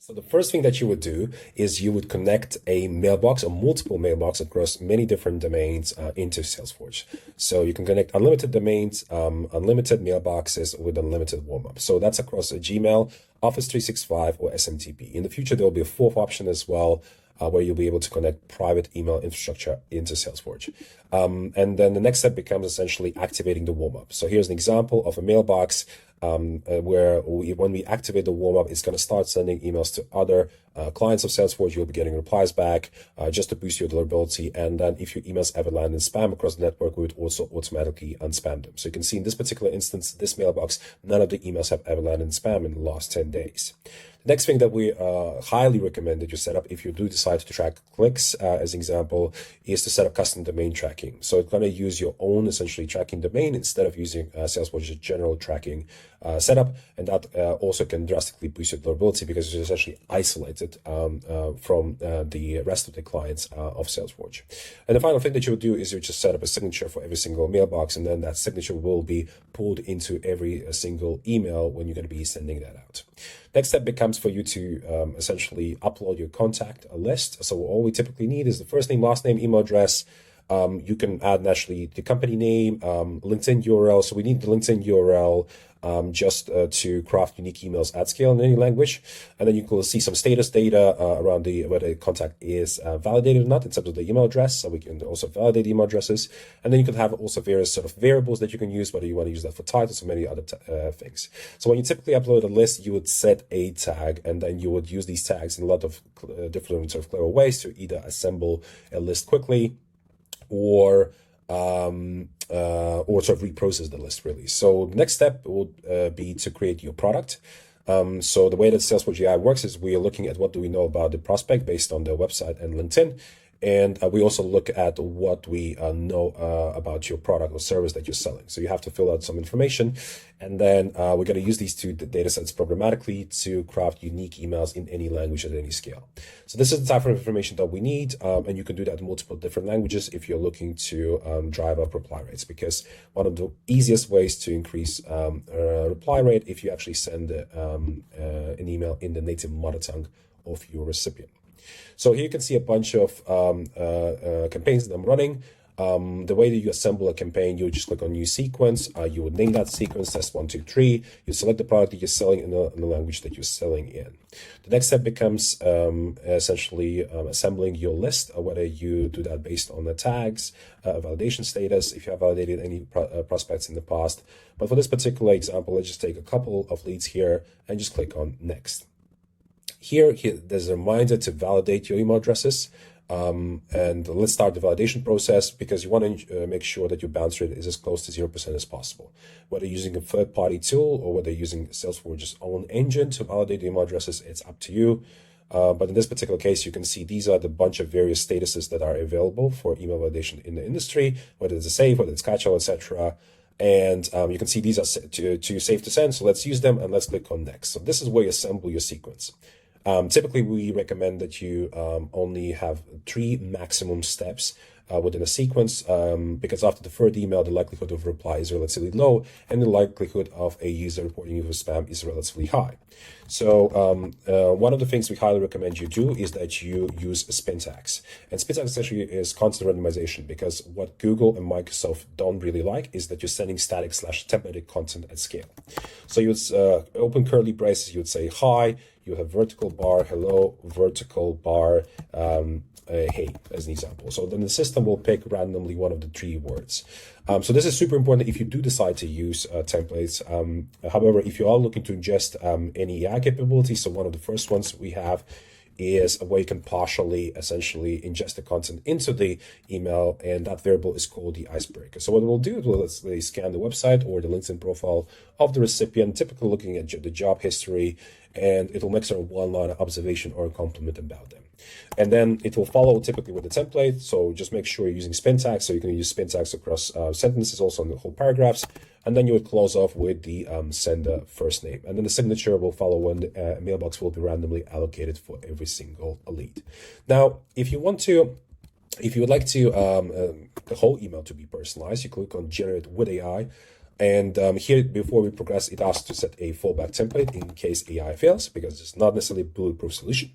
So the first thing that you would do is you would connect a mailbox or multiple mailbox across many different domains into Salesforge. So you can connect unlimited domains, unlimited mailboxes with unlimited warmup. So that's across a Gmail, Office 365, or SMTP. In the future, there will be a fourth option as well, where you'll be able to connect private email infrastructure into Salesforge. And then the next step becomes essentially activating the warmup. So here's an example of a mailbox where when we activate the warmup, it's going to start sending emails to other clients of Salesforge. You'll be getting replies back just to boost your deliverability. And then if your emails ever land in spam across the network, we would also automatically unspam them. So you can see in this particular instance, this mailbox, none of the emails have ever landed in spam in the last 10 days. The next thing that we highly recommend that you set up, if you do decide to track clicks, as an example, is to set up custom domain tracking. So it's going to use your own essentially tracking domain instead of using Salesforge's general tracking setup. And that also can drastically boost your deliverability because it's essentially isolated from the rest of the clients of Salesforge. And the final thing that you would do is you just set up a signature for every single mailbox, and then that signature will be pulled into every single email when you're going to be sending that out. Next step becomes for you to essentially upload your contact list. So all we typically need is the first name, last name, email address. You can add naturally the company name, LinkedIn URL. So we need the LinkedIn URL just to craft unique emails at scale in any language. And then you can see some status data around whether the contact is validated or not in terms of the email address. So we can also validate email addresses. And then you can have also various sort of variables that you can use, whether you want to use that for titles or many other things. So when you typically upload a list, you would set a tag, and then you would use these tags in a lot of different sort of clever ways to either assemble a list quickly or sort of reprocess the list really. So the next step would be to create your product. So the way that Salesforce AI works is we are looking at what do we know about the prospect based on their website and LinkedIn. And we also look at what we know about your product or service that you're selling. So you have to fill out some information, and then we're going to use these two data sets programmatically to craft unique emails in any language at any scale. So this is the type of information that we need, and you can do that in multiple different languages if you're looking to drive up reply rates, because one of the easiest ways to increase reply rate if you actually send an email in the native mother tongue of your recipient. So here you can see a bunch of campaigns that I'm running. The way that you assemble a campaign, you would just click on new sequence. You would name that sequence test 1, 2, 3. You select the product that you're selling in the language that you're selling in. The next step becomes essentially assembling your list, whether you do that based on the tags, validation status, if you have validated any prospects in the past. But for this particular example, let's just take a couple of leads here and just click on next. Here, there's a reminder to validate your email addresses. And let's start the validation process, because you want to make sure that your bounce rate is as close to 0% as possible. Whether using a third-party tool or whether using Salesforce's own engine to validate the email addresses, it's up to you. But in this particular case, you can see these are the bunch of various statuses that are available for email validation in the industry, whether it's a save, whether it's catch-all, etc. And you can see these are to save to send. So let's use them and let's click on next. So this is where you assemble your sequence. Typically, we recommend that you only have 3 maximum steps within a sequence, because after the third email, the likelihood of reply is relatively low, and the likelihood of a user reporting you for spam is relatively high. So one of the things we highly recommend you do is that you use spin tags. And spin tags essentially is constant randomization, because what Google and Microsoft don't really like is that you're sending static/templated content at scale. So you would open curly braces, you would say hi, you have vertical bar, hello, vertical bar, hey, as an example. So then the system will pick randomly one of the 3 words. So this is super important if you do decide to use templates. However, if you are looking to ingest any AI capabilities, so one of the first ones we have is a way you can partially essentially ingest the content into the email, and that variable is called the icebreaker. So what we'll do is we'll scan the website or the LinkedIn profile of the recipient, typically looking at the job history, and it'll make sort of one-line observation or a compliment about them. And then it will follow typically with the template. So just make sure you're using spin tags. So you can use spin tags across sentences, also on the whole paragraphs. And then you would close off with the sender first name. And then the signature will follow when the mailbox will be randomly allocated for every single lead. Now, if you would like to the whole email to be personalized, you click on Generate with AI. And here, before we progress, it asks to set a fallback template in case AI fails, because it's not necessarily a bulletproof solution.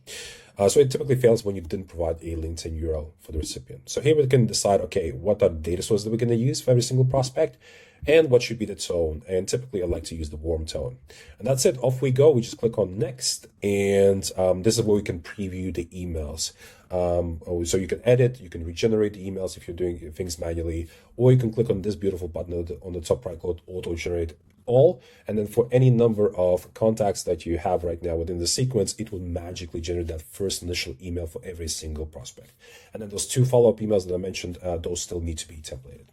So it typically fails when you didn't provide a LinkedIn URL for the recipient. So here we can decide, okay, what are the data sources that we're going to use for every single prospect, and what should be the tone. And typically I like to use the warm tone. And that's it. Off we go. We just click on next. And this is where we can preview the emails. So you can edit, you can regenerate the emails if you're doing things manually, or you can click on this beautiful button on the top right called auto generate all. And then for any number of contacts that you have right now within the sequence, it will magically generate that first initial email for every single prospect. And then those 2 follow-up emails that I mentioned, those still need to be templated.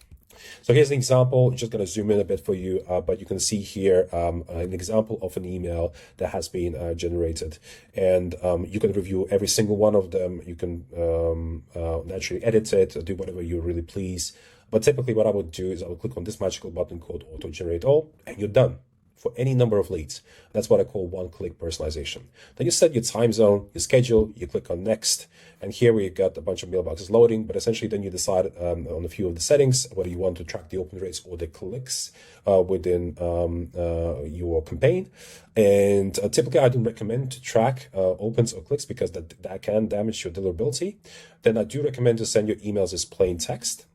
So here's an example. Just going to zoom in a bit for you, but you can see here an example of an email that has been generated, and you can review every single one of them. You can naturally edit it, do whatever you really please. But typically what I would do is I would click on this magical button called auto generate all, and you're done for any number of leads. That's what I call one-click personalization. Then you set your time zone, your schedule, you click on next, and here we got a bunch of mailboxes loading, but essentially then you decide on a few of the settings, whether you want to track the open rates or the clicks within your campaign. And typically I don't recommend to track opens or clicks because that can damage your deliverability. Then I do recommend to send your emails as plain text.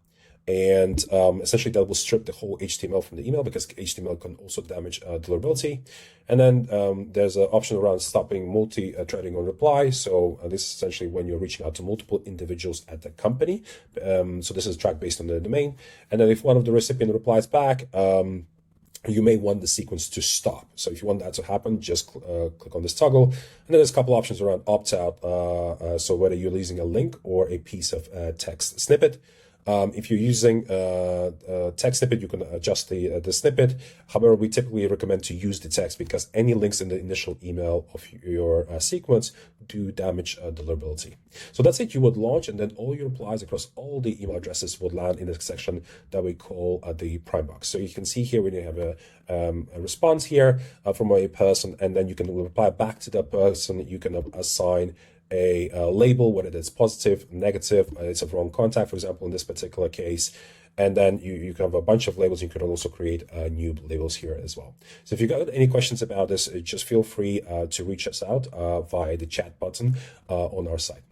And essentially that will strip the whole HTML from the email, because HTML can also damage deliverability. And then there's an option around stopping multi-threading on reply. So this is essentially when you're reaching out to multiple individuals at the company. So this is tracked based on the domain. And then if one of the recipient replies back, you may want the sequence to stop. So if you want that to happen, just click on this toggle. And then there's a couple options around opt-out. So whether you're using a link or a piece of text snippet. If you're using text snippet, you can adjust the snippet. However, we typically recommend to use the text because any links in the initial email of your sequence do damage deliverability. So that's it. You would launch, and then all your replies across all the email addresses would land in the section that we call the prime box. So you can see here when you have a response here from a person, and then you can reply back to that person. You can assign a label, whether it's positive, negative, it's a wrong contact, for example, in this particular case. And then you can have a bunch of labels. You can also create new labels here as well. So if you got any questions about this, just feel free to reach us out via the chat button on our site.